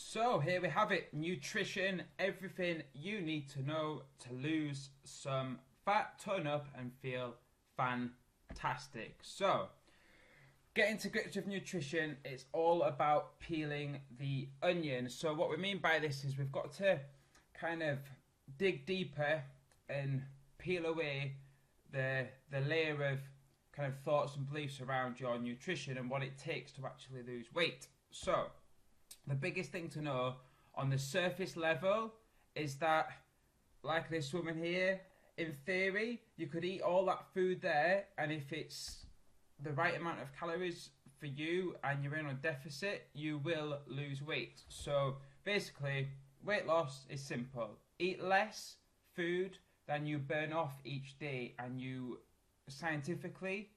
So here we have it, nutrition, everything you need to know to lose some fat, tone up and feel fantastic. So, getting to grips with nutrition, it's all about peeling the onion. So what we mean by this is we've got to kind of dig deeper and peel away the layer of kind of thoughts and beliefs around your nutrition and what it takes to actually lose weight. So, the biggest thing to know on the surface level is that, like this woman here, in theory, you could eat all that food there, and if it's the right amount of calories for you and you're in a deficit, you will lose weight. So basically, weight loss is simple. Eat less food than you burn off each day, and you, scientifically,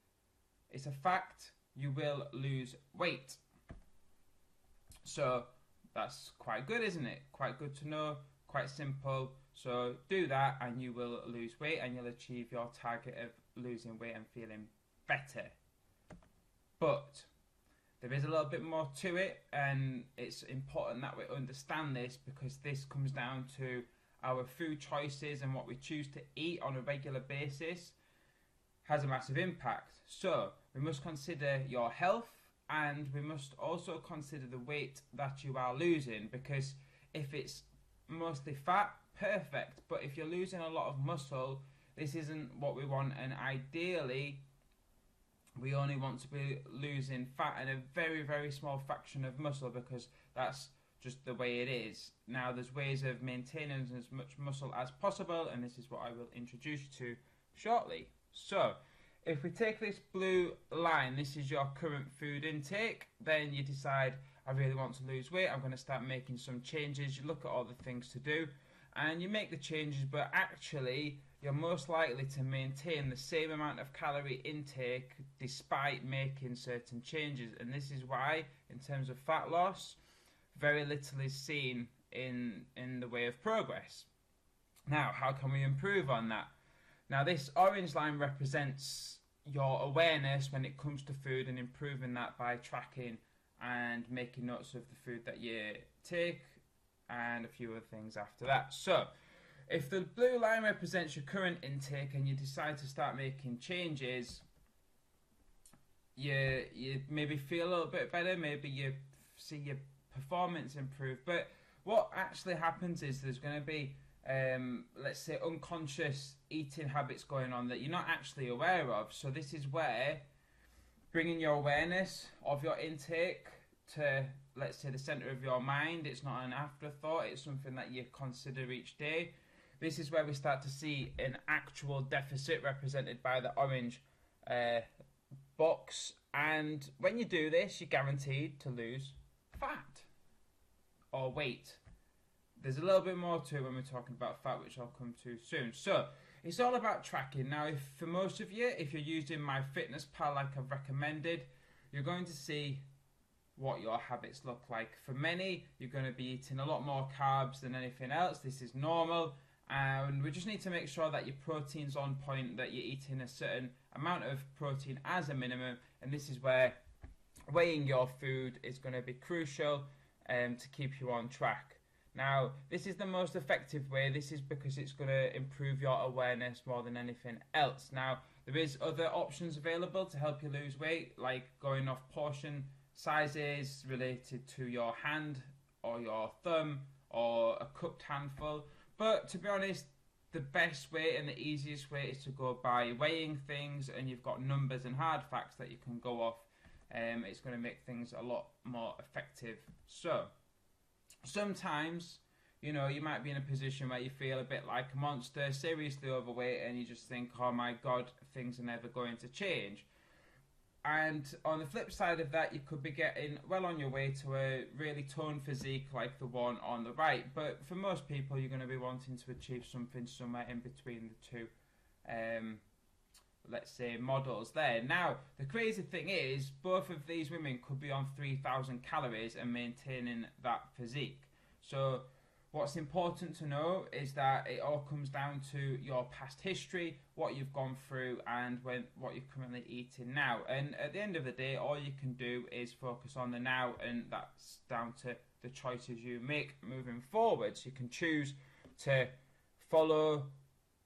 it's a fact, you will lose weight. So that's quite good, isn't it? Quite good to know, quite simple. So do that and you will lose weight and you'll achieve your target of losing weight and feeling better. But there is a little bit more to it, and it's important that we understand this because this comes down to our food choices, and what we choose to eat on a regular basis has a massive impact. So we must consider your health, and we must also consider the weight that you are losing, because if it's mostly fat, perfect, but if you're losing a lot of muscle, this isn't what we want, and ideally we only want to be losing fat and a very, very small fraction of muscle, because that's just the way it is. Now there's ways of maintaining as much muscle as possible, and this is what I will introduce you to shortly. So if we take this blue line, this is your current food intake, then you decide, I really want to lose weight, I'm going to start making some changes. You look at all the things to do and you make the changes, but actually you're most likely to maintain the same amount of calorie intake despite making certain changes. And this is why, in terms of fat loss, very little is seen in the way of progress. Now, how can we improve on that? Now, this orange line represents your awareness when it comes to food, and improving that by tracking and making notes of the food that you take and a few other things after that. So, if the blue line represents your current intake and you decide to start making changes, you maybe feel a little bit better, maybe you see your performance improve. But what actually happens is there's going to be let's say unconscious eating habits going on that you're not actually aware of. So this is where bringing your awareness of your intake to, let's say, the center of your mind, it's not an afterthought, it's something that you consider each day. This is where we start to see an actual deficit represented by the orange box, and when you do this, you're guaranteed to lose fat or weight. There's a little bit more to it when we're talking about fat, which I'll come to soon. So it's all about tracking. Now, if for most of you, if you're using MyFitnessPal like I've recommended, you're going to see what your habits look like. For many, you're going to be eating a lot more carbs than anything else. This is normal. And we just need to make sure that your protein's on point, that you're eating a certain amount of protein as a minimum. And this is where weighing your food is going to be crucial to keep you on track. Now, this is the most effective way. This is because it's going to improve your awareness more than anything else. Now, there is other options available to help you lose weight, like going off portion sizes related to your hand or your thumb or a cupped handful. But to be honest, the best way and the easiest way is to go by weighing things, and you've got numbers and hard facts that you can go off. It's going to make things a lot more effective. So, sometimes, you know, you might be in a position where you feel a bit like a monster, seriously overweight, and you just think, oh my god, things are never going to change. And on the flip side of that, you could be getting well on your way to a really toned physique like the one on the right. But for most people, you're going to be wanting to achieve something somewhere in between the two, let's say, models there. Now, the crazy thing is, both of these women could be on 3,000 calories and maintaining that physique. So What's important to know is that it all comes down to your past history, what you've gone through, and what you're currently eating now. And at the end of the day, all you can do is focus on the now, and that's down to the choices you make moving forward. So you can choose to follow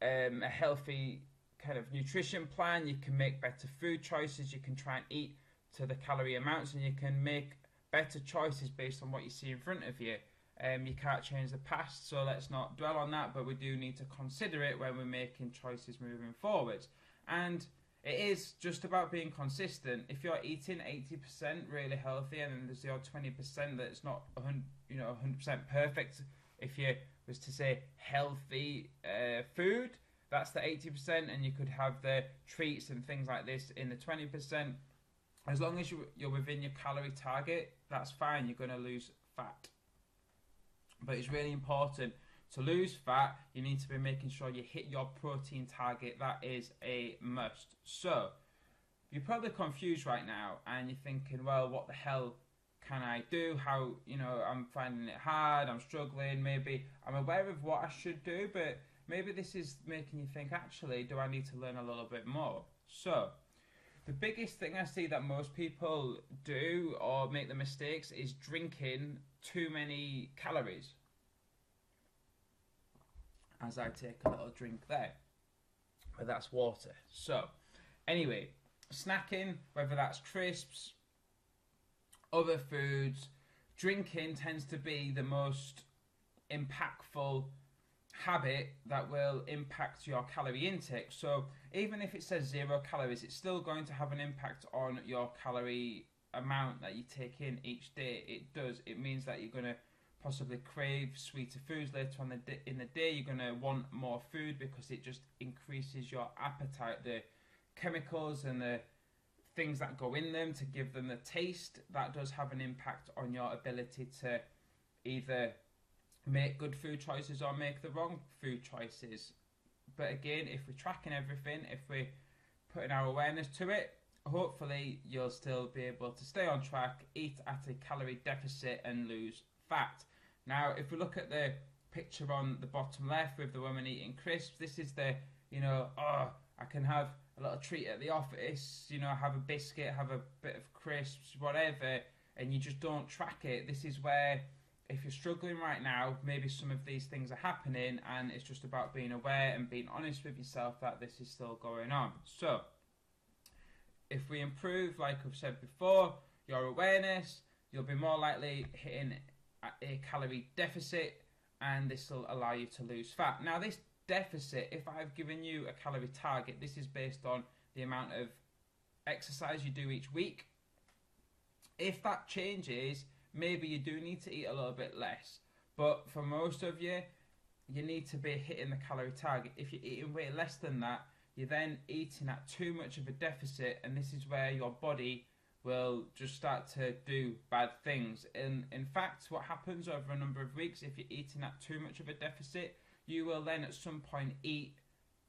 a healthy kind of nutrition plan. You can make better food choices. You can try and eat to the calorie amounts, and you can make better choices based on what you see in front of you. You can't change the past, so let's not dwell on that, but we do need to consider it when we're making choices moving forward. And it is just about being consistent. If you're eating 80% really healthy, and then there's the odd 20% that's not 100% perfect, if you was to say healthy food, that's the 80%, and you could have the treats and things like this in the 20%. As long as you're within your calorie target, that's fine. You're going to lose fat. But it's really important to lose fat. You need to be making sure you hit your protein target. That is a must. So you're probably confused right now, and you're thinking, well, what the hell can I do? How, I'm finding it hard, I'm struggling, maybe I'm aware of what I should do, but maybe this is making you think, actually, do I need to learn a little bit more? So the biggest thing I see that most people do or make the mistakes is drinking too many calories. As I take a little drink there, but that's water. So anyway, snacking, whether that's crisps, other foods, drinking tends to be the most impactful habit that will impact your calorie intake. So even if it says 0 calories, it's still going to have an impact on your calorie amount that you take in each day. It does. It means that you're going to possibly crave sweeter foods later on in the day. You're going to want more food because it just increases your appetite. The chemicals and the things that go in them to give them the taste, that does have an impact on your ability to either make good food choices or make the wrong food choices. But again, if we're tracking everything, if we're putting our awareness to it, hopefully you'll still be able to stay on track, eat at a calorie deficit and lose fat. Now, if we look at the picture on the bottom left with the woman eating crisps, this is the, I can have a little treat at the office, have a biscuit, have a bit of crisps, whatever, and you just don't track it. This is where, if you're struggling right now, maybe some of these things are happening, and it's just about being aware and being honest with yourself that this is still going on. So if we improve, like I've said before, your awareness, you'll be more likely hitting a calorie deficit, and this will allow you to lose fat. Now, this deficit, if I've given you a calorie target, this is based on the amount of exercise you do each week. If that changes, maybe you do need to eat a little bit less. But for most of you, you need to be hitting the calorie target. If you're eating way less than that, you're then eating at too much of a deficit, and this is where your body will just start to do bad things. And in fact, what happens over a number of weeks, if you're eating at too much of a deficit, you will then at some point eat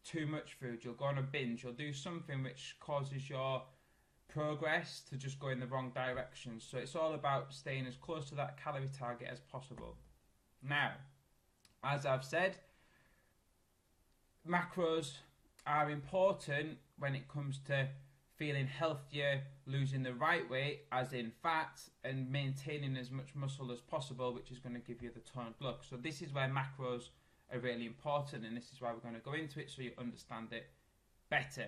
too much food. You'll go on a binge. You'll do something which causes your progress to just go in the wrong direction. So it's all about staying as close to that calorie target as possible. Now, as I've said, macros are important when it comes to feeling healthier, losing the right weight, as in fat, and maintaining as much muscle as possible, which is going to give you the toned look. So this is where macros are really important, and this is why we're going to go into it so you understand it better.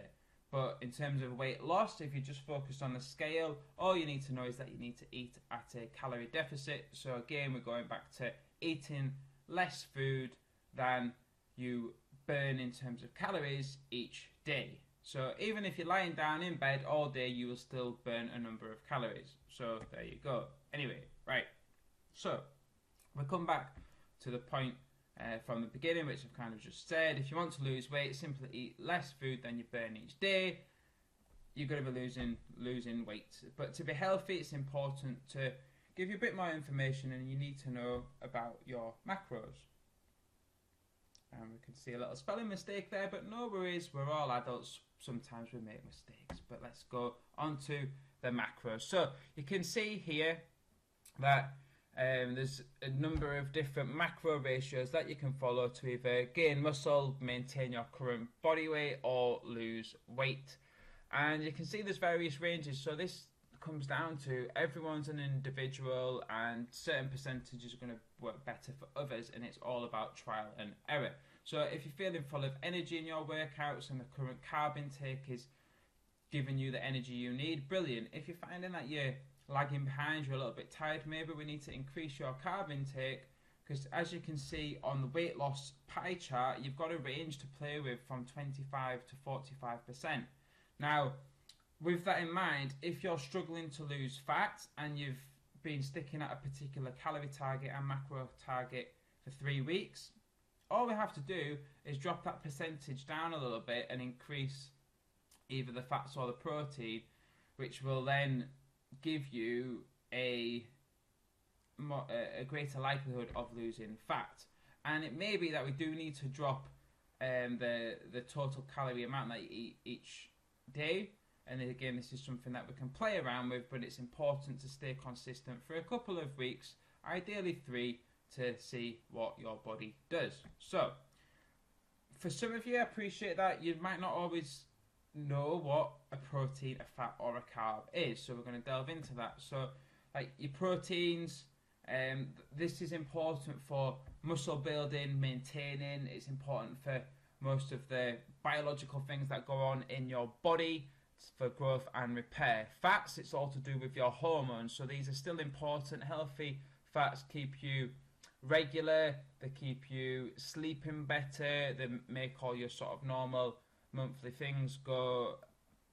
But in terms of weight loss, if you just focus on the scale, all you need to know is that you need to eat at a calorie deficit. So again, we're going back to eating less food than you burn in terms of calories each day. So even if you're lying down in bed all day, you will still burn a number of calories. So there you go. Anyway, right. So we'll come back to the point from the beginning, which I've kind of just said. If you want to lose weight, simply eat less food than you burn each day. You're going to be losing weight. But to be healthy, it's important to give you a bit more information, and you need to know about your macros. And we can see a little spelling mistake there, but no worries, we're all adults. Sometimes we make mistakes. But let's go on to the macros. So you can see here that There's a number of different macro ratios that you can follow to either gain muscle, maintain your current body weight, or lose weight. And you can see there's various ranges. So this comes down to everyone's an individual, and certain percentages are going to work better for others, and it's all about trial and error. So if you're feeling full of energy in your workouts and the current carb intake is giving you the energy you need, brilliant. If you're finding that you're lagging behind, you're a little bit tired, maybe we need to increase your carb intake, because as you can see on the weight loss pie chart, you've got a range to play with from 25 to 45%. Now, with that in mind, if you're struggling to lose fat and you've been sticking at a particular calorie target and macro target for 3 weeks, all we have to do is drop that percentage down a little bit and increase either the fats or the protein, which will then give you a greater likelihood of losing fat. And it may be that we do need to drop the total calorie amount that you eat each day. And again, this is something that we can play around with, but it's important to stay consistent for a couple of weeks, ideally 3, to see what your body does. So, for some of you, I appreciate that you might not always know what a protein, a fat, or a carb is. So we're going to delve into that. So, like your proteins, this is important for muscle building, maintaining. It's important for most of the biological things that go on in your body, for growth and repair. Fats, it's all to do with your hormones, so these are still important. Healthy fats keep you regular, they keep you sleeping better, they make all your sort of normal monthly things go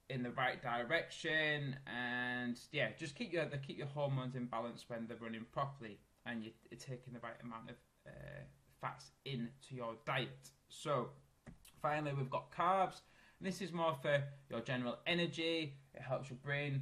in the right direction, and yeah, just keep your hormones in balance when they're running properly, and you're taking the right amount of fats into your diet. So finally, we've got carbs. This is more for your general energy. It helps your brain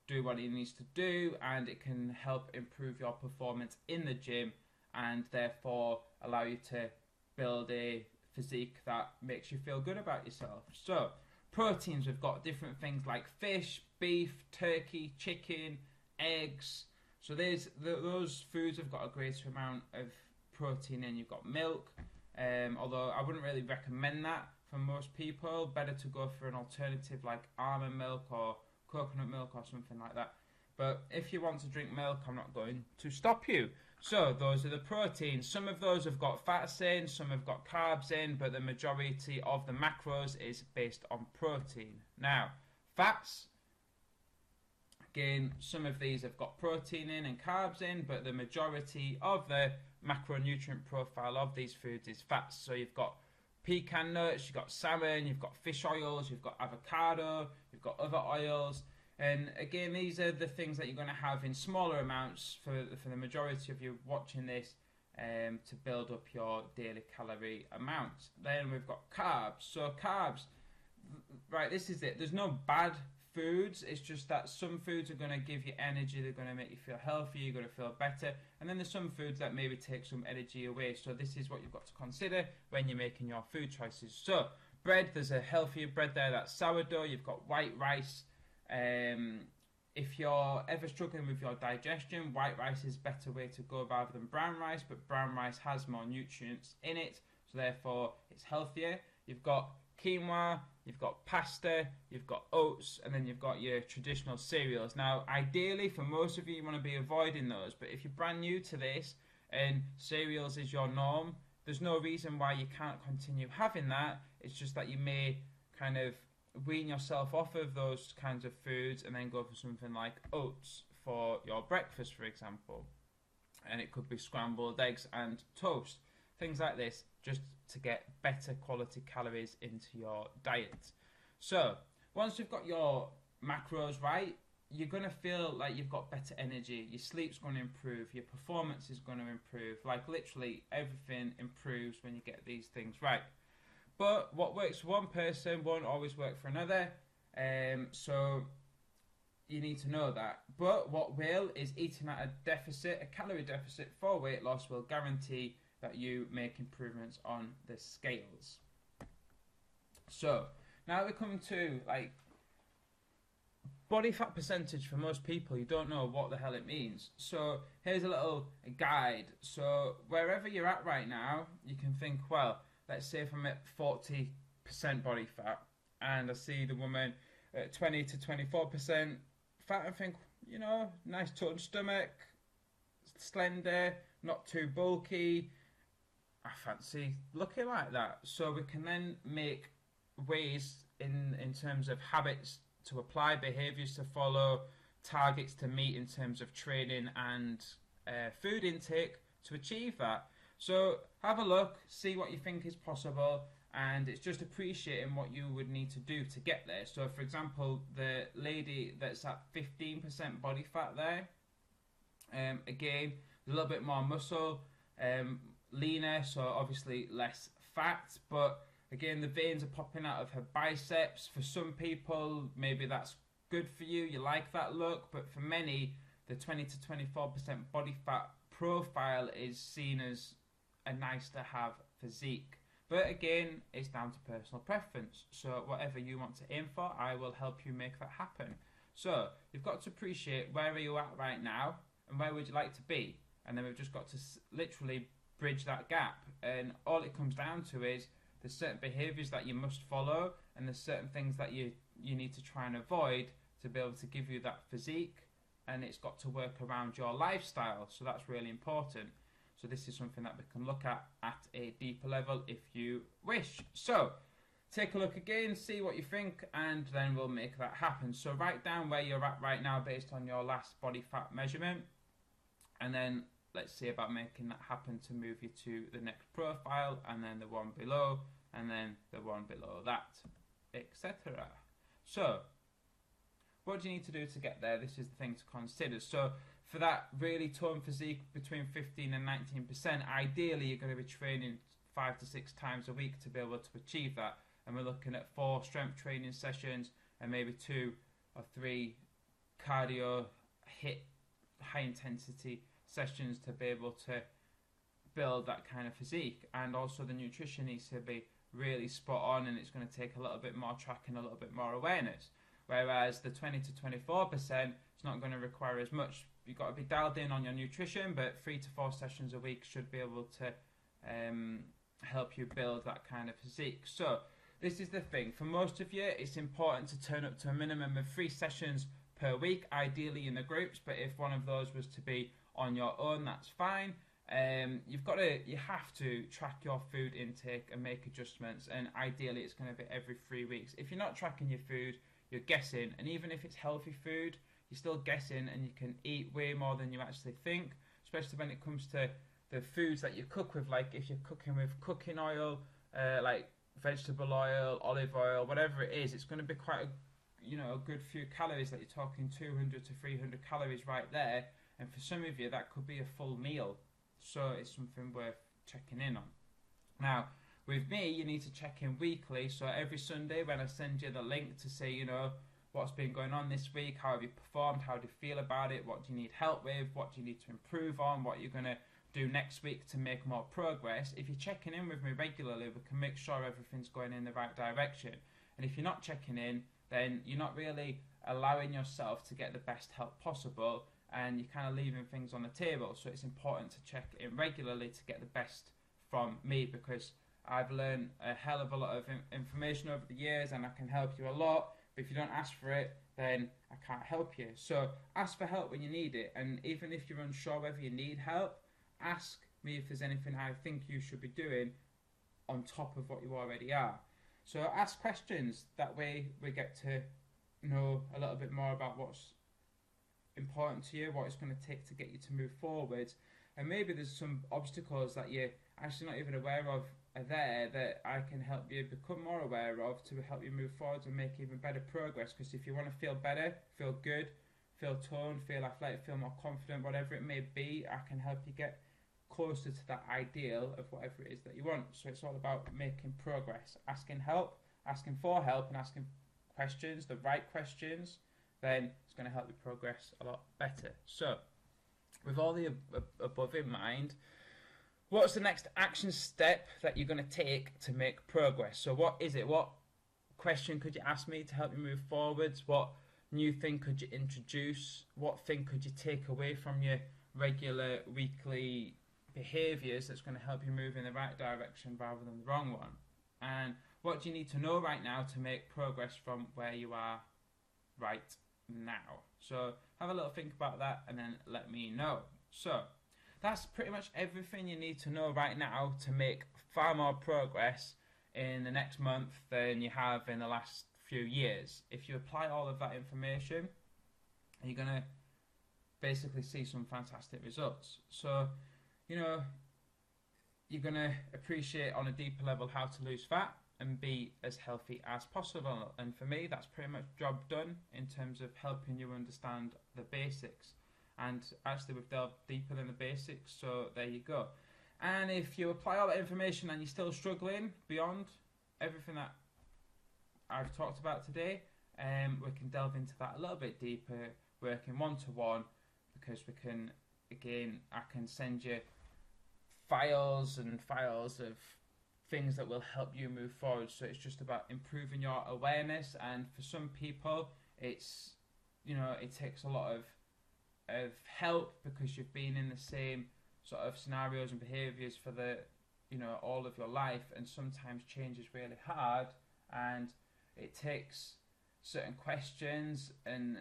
do what it needs to do, and it can help improve your performance in the gym, and therefore allow you to build a physique that makes you feel good about yourself. So proteins, we've got different things like fish, beef, turkey, chicken, eggs. So those foods have got a greater amount of protein in. You've got milk, although I wouldn't really recommend that for most people. Better to go for an alternative like almond milk or coconut milk or something like that. But if you want to drink milk, I'm not going to stop you. So those are the proteins. Some of those have got fats in, some have got carbs in, but the majority of the macros is based on protein. Now, fats, again, some of these have got protein in and carbs in, but the majority of the macronutrient profile of these foods is fats. So you've got pecan nuts, you've got salmon, you've got fish oils, you've got avocado, you've got other oils. And again, these are the things that you're going to have in smaller amounts for the majority of you watching this, to build up your daily calorie amount. Then we've got carbs. So carbs, right, this is it. There's no bad foods. It's just that some foods are going to give you energy. They're going to make you feel healthy. You're going to feel better. And then there's some foods that maybe take some energy away. So this is what you've got to consider when you're making your food choices. So bread, there's a healthier bread there. That's sourdough. You've got white rice. If you're ever struggling with your digestion, white rice is a better way to go rather than brown rice, but brown rice has more nutrients in it, so therefore it's healthier. You've got quinoa, you've got pasta, you've got oats, and then you've got your traditional cereals. Now, ideally, for most of you, you want to be avoiding those, but if you're brand new to this and cereals is your norm, there's no reason why you can't continue having that. It's just that you may kind of wean yourself off of those kinds of foods and then go for something like oats for your breakfast, for example. And it could be scrambled eggs and toast, things like this, just to get better quality calories into your diet. So once you've got your macros right, you're going to feel like you've got better energy, your sleep's going to improve, your performance is going to improve, like literally everything improves when you get these things right. But what works for one person won't always work for another, so you need to know that. But what will is eating at a deficit, a calorie deficit for weight loss will guarantee that you make improvements on the scales. So now we come to like body fat percentage, for most people, you don't know what the hell it means. So here's a little guide. So wherever you're at right now, you can think, well, let's say if I'm at 40% body fat and I see the woman at 20 to 24% fat, I think, you know, nice toned stomach, slender, not too bulky. I fancy looking like that. So we can then make ways in terms of habits to apply, behaviours to follow, targets to meet in terms of training and food intake to achieve that. So have a look, see what you think is possible, and it's just appreciating what you would need to do to get there. So for example, the lady that's at 15% body fat there, again, a little bit more muscle, leaner, so obviously less fat, but again, the veins are popping out of her biceps. For some people, maybe that's good for you, you like that look, but for many, the 20 to 24% body fat profile is seen as a nice to have physique. But again, it's down to personal preference. So whatever you want to aim for, I will help you make that happen. So you've got to appreciate where are you at right now and where would you like to be. And then we've just got to literally bridge that gap. And all it comes down to is there's certain behaviours that you must follow, and there's certain things that you need to try and avoid to be able to give you that physique, and it's got to work around your lifestyle, so that's really important. So this is something that we can look at a deeper level if you wish. So take a look again, see what you think, and then we'll make that happen. So write down where you're at right now based on your last body fat measurement, and then let's see about making that happen to move you to the next profile, and then the one below, and then the one below that, etc. So, what do you need to do to get there? This is the thing to consider. So, for that really toned physique between 15 and 19%, ideally you're going to be training 5 to 6 times a week to be able to achieve that. And we're looking at 4 strength training sessions and maybe 2 or 3 cardio, HIIT, high intensity sessions to be able to build that kind of physique. And also the nutrition needs to be really spot on, and it's going to take a little bit more tracking, a little bit more awareness. Whereas the 20 to 24%, it's not going to require as much. You've got to be dialed in on your nutrition, but 3 to 4 sessions a week should be able to help you build that kind of physique. So this is the thing. For most of you, it's important to turn up to a minimum of 3 sessions per week, ideally in the groups, but if one of those was to be on your own, that's fine. You have to track your food intake and make adjustments, and ideally it's going to be every 3 weeks. If you're not tracking your food, you're guessing, and even if it's healthy food, you're still guessing, and you can eat way more than you actually think, especially when it comes to the foods that you cook with. Like if you're cooking with cooking oil, like vegetable oil, olive oil, whatever it is, it's going to be quite a good few calories. That you're talking 200 to 300 calories right there. And for some of you, that could be a full meal. So it's something worth checking in on. Now, with me, you need to check in weekly. So every Sunday when I send you the link to say, what's been going on this week, how have you performed, how do you feel about it, what do you need help with, what do you need to improve on, what you're going to do next week to make more progress. If you're checking in with me regularly, we can make sure everything's going in the right direction. And if you're not checking in, then you're not really allowing yourself to get the best help possible, and you're kind of leaving things on the table. So it's important to check in regularly to get the best from me, because I've learned a hell of a lot of information over the years, and I can help you a lot. But if you don't ask for it, then I can't help you. So ask for help when you need it, and even if you're unsure whether you need help, ask me if there's anything I think you should be doing on top of what you already are. So ask questions. That way we get to know a little bit more about what's important to you, what it's going to take to get you to move forward, and maybe there's some obstacles that you're actually not even aware of are there that I can help you become more aware of to help you move forward and make even better progress. Because if you want to feel better, feel good, feel toned, feel athletic, feel more confident, whatever it may be, I can help you get closer to that ideal of whatever it is that you want. So it's all about making progress, asking for help and asking questions, the right questions, then it's going to help you progress a lot better. So with all the above in mind, what's the next action step that you're going to take to make progress? So what is it? What question could you ask me to help you move forwards? What new thing could you introduce? What thing could you take away from your regular weekly behaviours that's going to help you move in the right direction rather than the wrong one? And what do you need to know right now to make progress from where you are right now? So have a little think about that and then let me know. So that's pretty much everything you need to know right now to make far more progress in the next month than you have in the last few years. If you apply all of that information, you're going to basically see some fantastic results. So, you know, you're going to appreciate on a deeper level how to lose fat and be as healthy as possible. And for me, that's pretty much job done in terms of helping you understand the basics. And actually, we've delved deeper than the basics, so there you go. And if you apply all that information and you're still struggling beyond everything that I've talked about today, we can delve into that a little bit deeper, working one-to-one, because we can, again, I can send you files and files of things that will help you move forward. So it's just about improving your awareness, and for some people, it's, you know, it takes a lot of help because you've been in the same sort of scenarios and behaviors for the, you know, all of your life, and sometimes change is really hard, and it takes certain questions and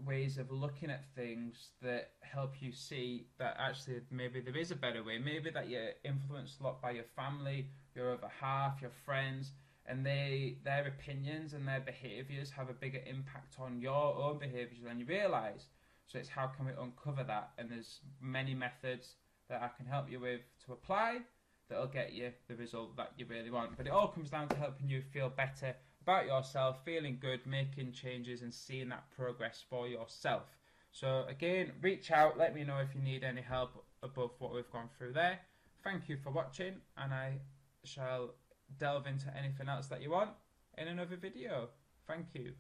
ways of looking at things that help you see that actually maybe there is a better way, maybe that you're influenced a lot by your family, your other half, your friends, and their opinions and their behaviors have a bigger impact on your own behaviors than you realize. So it's how can we uncover that, and there's many methods that I can help you with to apply that'll get you the result that you really want. But it all comes down to helping you feel better about yourself, feeling good, making changes and seeing that progress for yourself. So again, reach out, let me know if you need any help above what we've gone through there. Thank you for watching, and I shall delve into anything else that you want in another video. Thank you.